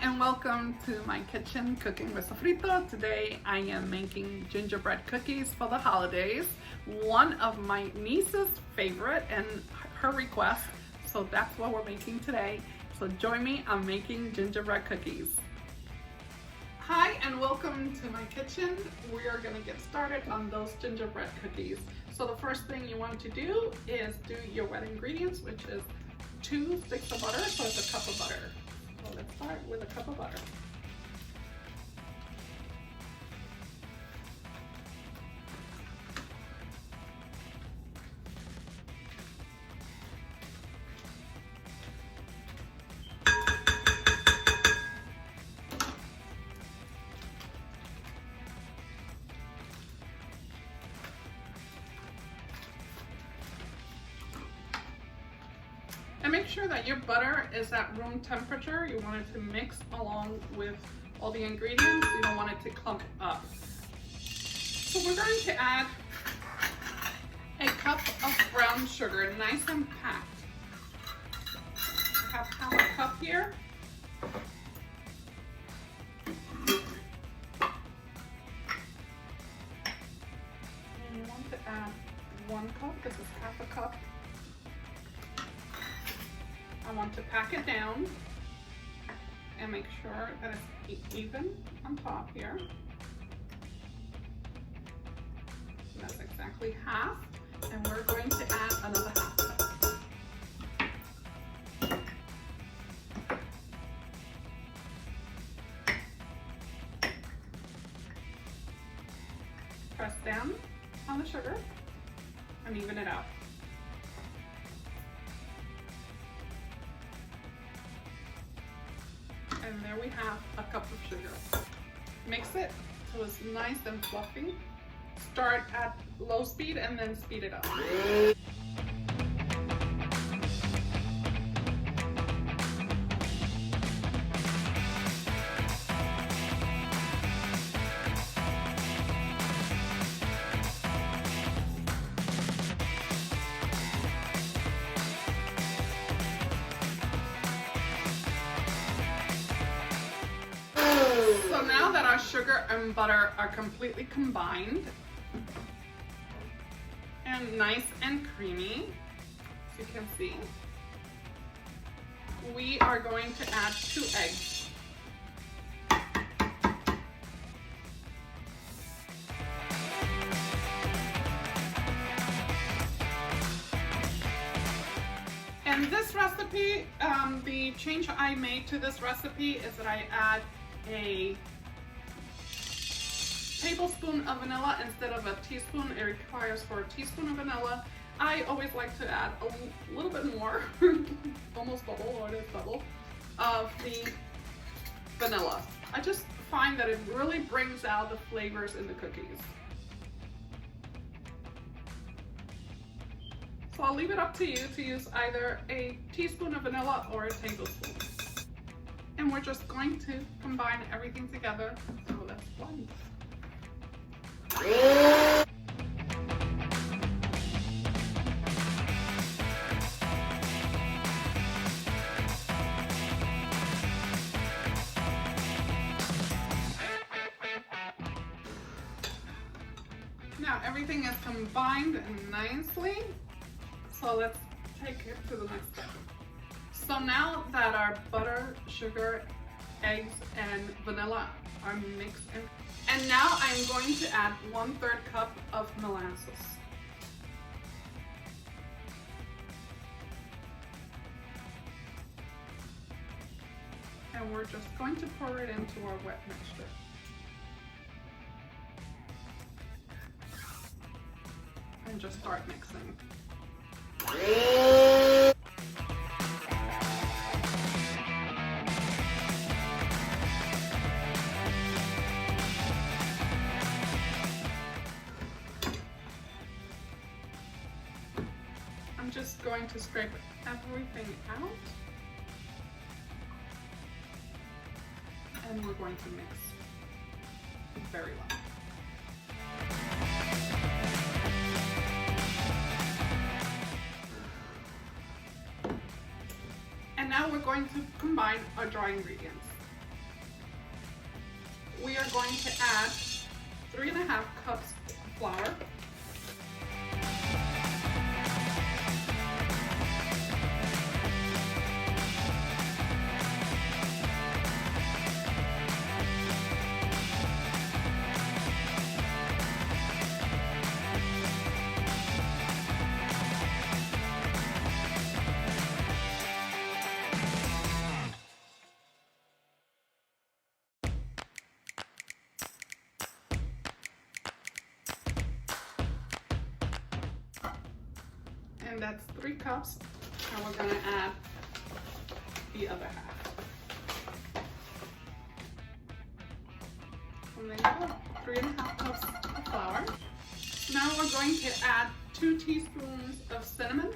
and welcome to my kitchen cooking with Sofrito. Today I am making gingerbread cookies for the holidays. One of my niece's favorite and her request, so that's what we're making today. So join me, I'm making gingerbread cookies. Hi and welcome to my kitchen. We are going to get started on those gingerbread cookies. So the first thing you want to do is do your wet ingredients, which is 2 sticks of butter, so it's a cup of butter. So let's start with a cup of butter. And make sure that your butter is at room temperature. You want it to mix along with all the ingredients. You don't want it to clump up. So we're going to add a cup of brown sugar, nice and packed. I have half a cup here. And you want to add 1 cup, this is half a cup. I want to pack it down and make sure that it's even on top here. That's exactly half, and we're going to add another half cup. Press down on the sugar and even it out. And there we have a cup of sugar. Mix it so it's nice and fluffy. Start at low speed and then speed it up. So now that our sugar and butter are completely combined and nice and creamy, as you can see, we are going to add 2 eggs. And this recipe, the change I made to this recipe is that I add a tablespoon of vanilla instead of a teaspoon. It requires for a teaspoon of vanilla. I always like to add a little bit more, almost double, or it is double, of the vanilla. I just find that it really brings out the flavors in the cookies. So I'll leave it up to you to use either a teaspoon of vanilla or a tablespoon. And we're just going to combine everything together. So let's blend. Now everything is combined nicely. So let's take it to the next step. So now that our butter, sugar, eggs, and vanilla are mixed in, and now I'm going to add 1/3 cup of molasses. And we're just going to pour it into our wet mixture. And just start mixing. I'm just going to scrape everything out, and we're going to mix very well. And now we're going to combine our dry ingredients. we are going to add 3.5 cups flour. And that's 3 cups, and we're gonna add the other half. And there you go, 3.5 cups of flour. Now we're going to add 2 teaspoons of cinnamon.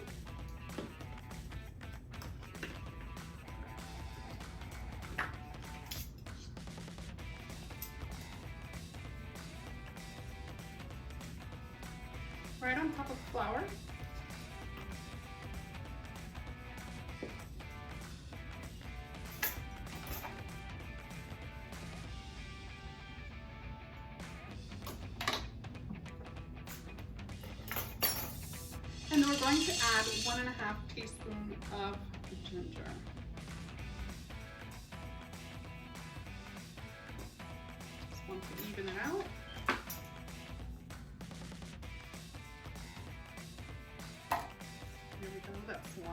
Right on top of the flour. And then we're going to add 1.5 teaspoons of ginger. Just want to even it out. Here we go, that's 1.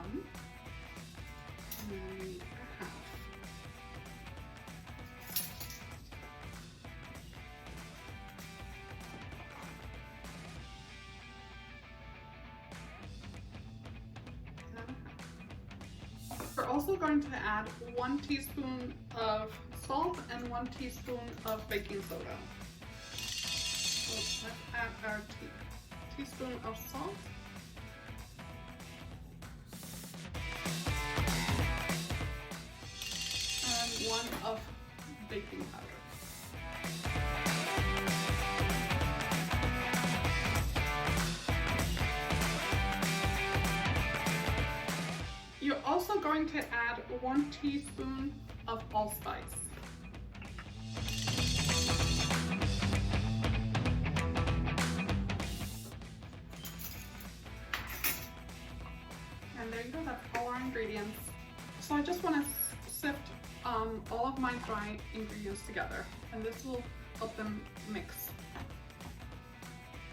And then we need 1/2. We're also going to add 1 teaspoon of salt and 1 teaspoon of baking soda. So let's add our teaspoon of salt. And 1 of baking powder. You're also going to add 1 teaspoon of allspice. And there you go, that's all our ingredients. So I just want to sift all of my dry ingredients together, and this will help them mix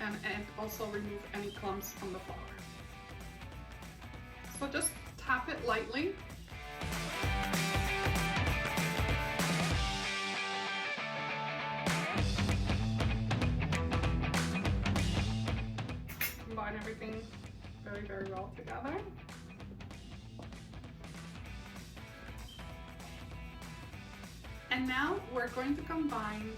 and also remove any clumps from the flour. So just tap it lightly. Combine everything very, very well together. And now we're going to combine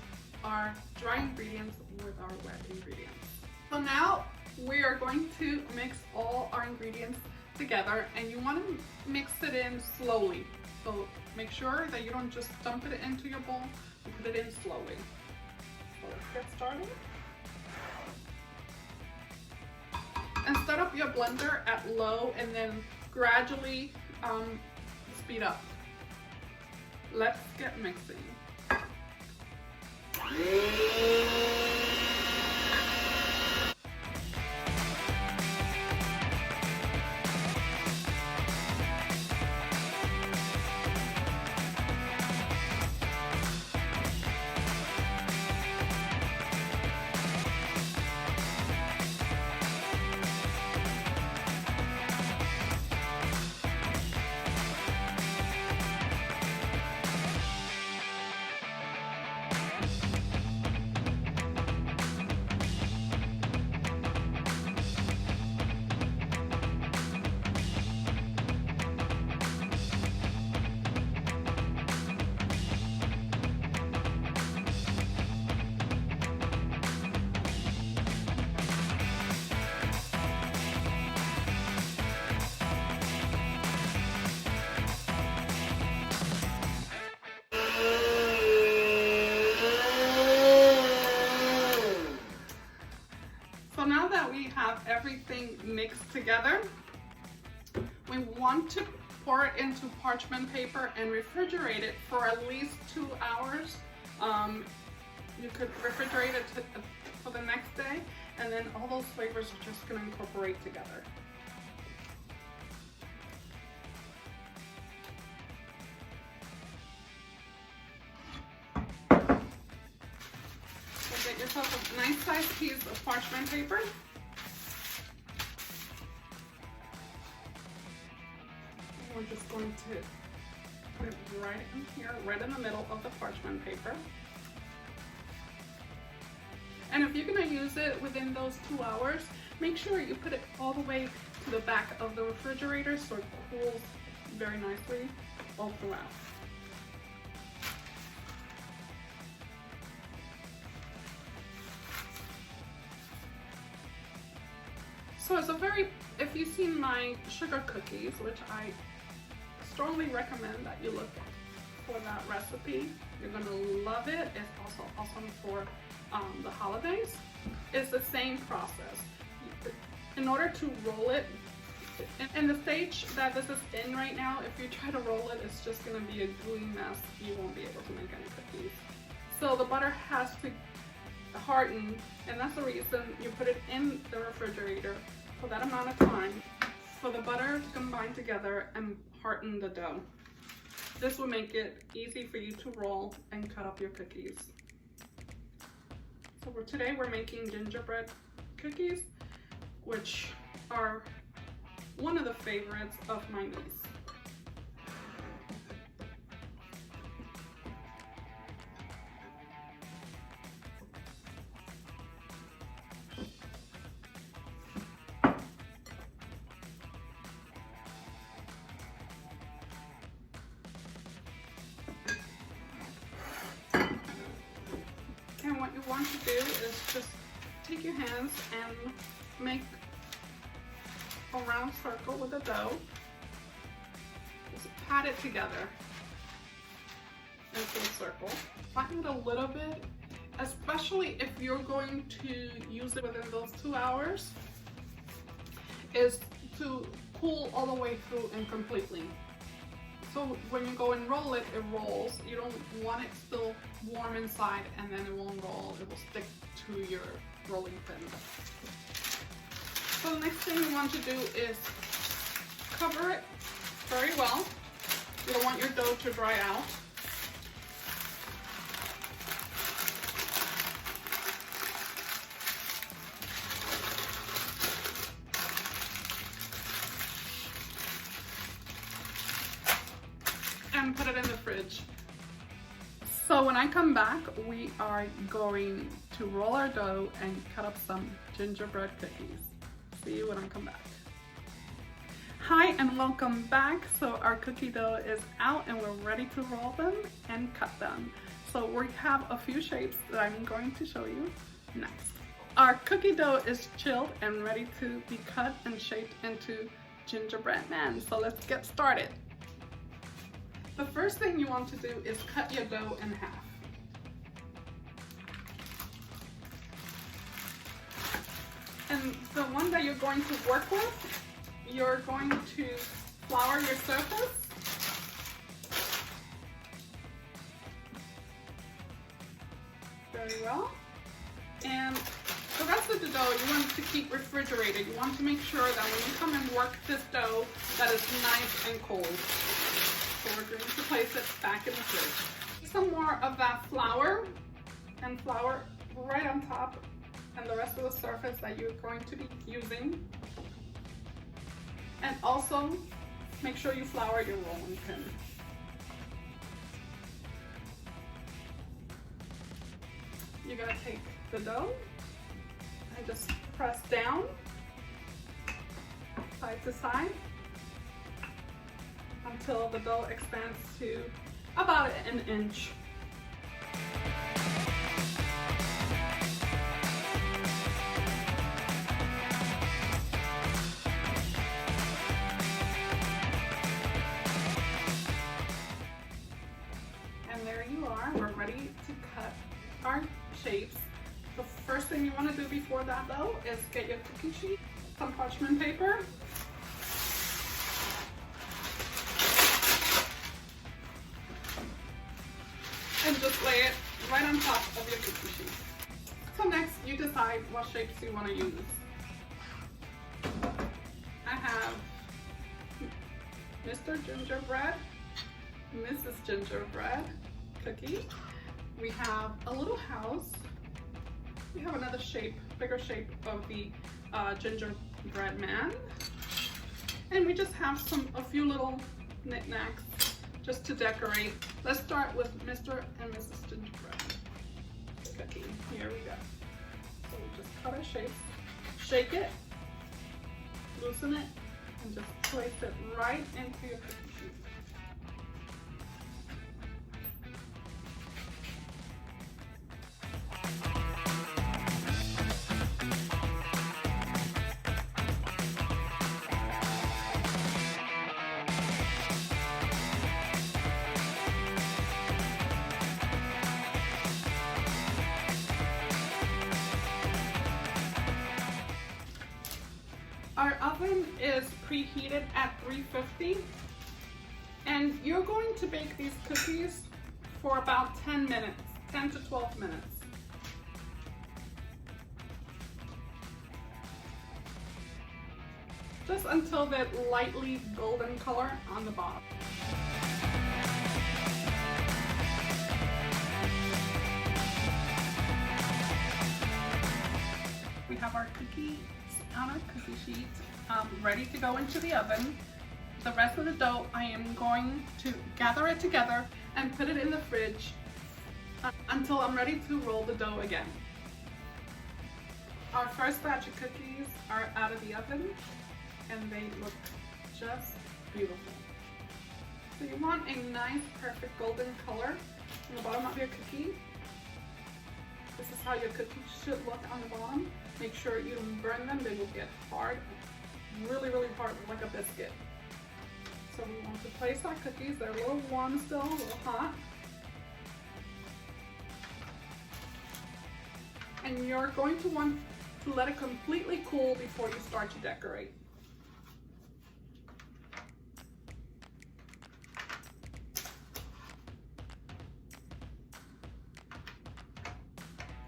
our dry ingredients with our wet ingredients. So now we are going to mix all our ingredients together, and you want to mix it in slowly. So make sure that you don't just dump it into your bowl, you put it in slowly. So let's get started. And start up your blender at low and then gradually speed up. Let's get mixing. So now that we have everything mixed together, we want to pour it into parchment paper and refrigerate it for at least 2 hours. You could refrigerate it for the next day, and then all those flavors are just going to incorporate together. So get yourself a nice sized piece of parchment paper. We're just going to put it right in here, right in the middle of the parchment paper. And if you're going to use it within those 2 hours, make sure you put it all the way to the back of the refrigerator so it cools very nicely all throughout. So if you've seen my sugar cookies, which I strongly recommend that you look for that recipe, you're gonna love it. It's also awesome for the holidays. It's the same process. In order to roll it, in the stage that this is in right now, if you try to roll it, it's just gonna be a gooey mess. You won't be able to make any cookies. So the butter has to harden, and that's the reason you put it in the refrigerator for that amount of time for the butter to combine together and harden the dough. This will make it easy for you to roll and cut up your cookies. So today we're making gingerbread cookies, which are one of the favorites of my niece. And what you want to do is just take your hands and make a round circle with the dough. Just pat it together into a circle. Flatten it a little bit, especially if you're going to use it within those 2 hours, is to cool all the way through and completely. So when you go and roll it, it rolls. You don't want it still warm inside and then it won't roll. It will stick to your rolling pin. So the next thing you want to do is cover it very well. You don't want your dough to dry out. And put it in the fridge. So when I come back, we are going to roll our dough and cut up some gingerbread cookies. See you when I come back. Hi and welcome back. So our cookie dough is out and we're ready to roll them and cut them. So we have a few shapes that I'm going to show you next. Our cookie dough is chilled and ready to be cut and shaped into gingerbread men. So let's get started. The first thing you want to do is cut your dough in half. And the one that you're going to work with, you're going to flour your surface. Very well. And the rest of the dough you want to keep refrigerated. You want to make sure that when you come and work this dough, that it's nice and cold. So we're going to place it back in the fridge. Some more of that flour, and flour right on top and the rest of the surface that you're going to be using. And also make sure you flour your rolling pin. You're going to take the dough and just press down side to side until the dough expands to about an inch. And there you are, we're ready to cut our shapes. The first thing you want to do before that though is get your cookie sheet, some parchment paper, and just lay it right on top of of your cookie sheet. So next, you decide what shapes you want to use. I have Mr. Gingerbread, Mrs. Gingerbread cookie. We have a little house. We have another shape, bigger shape of the gingerbread man. And we just have a few little knickknacks just to decorate. Let's start with Mr. and Mrs. Gingerbread cookie. Here we go. So we just cut our shapes, shake it, loosen it, and just place it right into your cookie sheet. Our oven is preheated at 350, and you're going to bake these cookies for about 10 minutes, 10 to 12 minutes. Just until that lightly golden color on the bottom. We have our cookie on our cookie sheet ready to go into the oven. The rest of the dough, I am going to gather it together and put it in the fridge until I'm ready to roll the dough again. Our first batch of cookies are out of the oven and they look just beautiful. So you want a nice, perfect golden color on the bottom of your cookie. This is how your cookies should look on the bottom. Make sure you don't burn them, they will get hard, really, really hard, like a biscuit. So we want to place our cookies, they're a little warm still, a little hot. And you're going to want to let it completely cool before you start to decorate.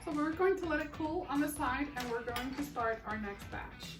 So we're going to let it cool on the side and we're going to start our next batch.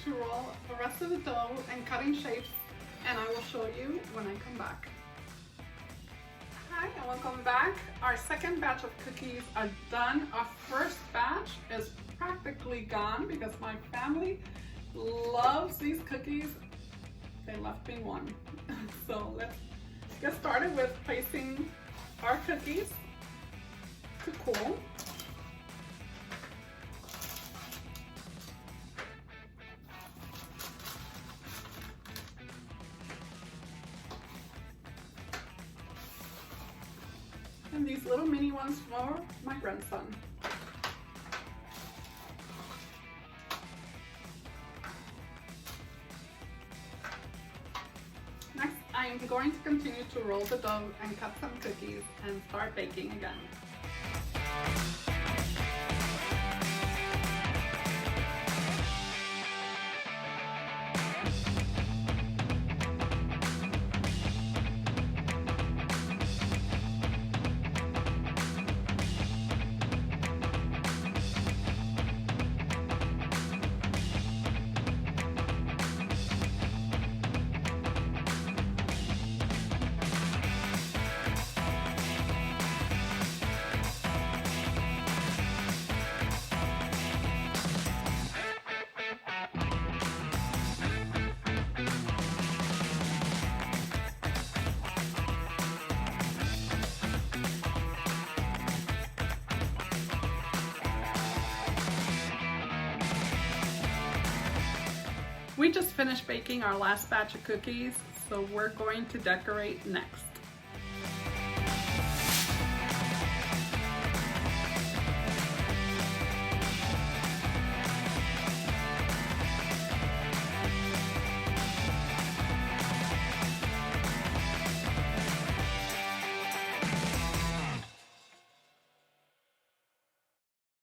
To roll the rest of the dough and cutting shapes, and I will show you when I come back. Hi and welcome back. Our second batch of cookies are done. Our first batch is practically gone because my family loves these cookies. They left me one. So let's get started with placing our cookies to cool. And these little mini ones for my grandson. Next, I am going to continue to roll the dough and cut some cookies and start baking again. just finished baking our last batch of cookies, so we're going to decorate next.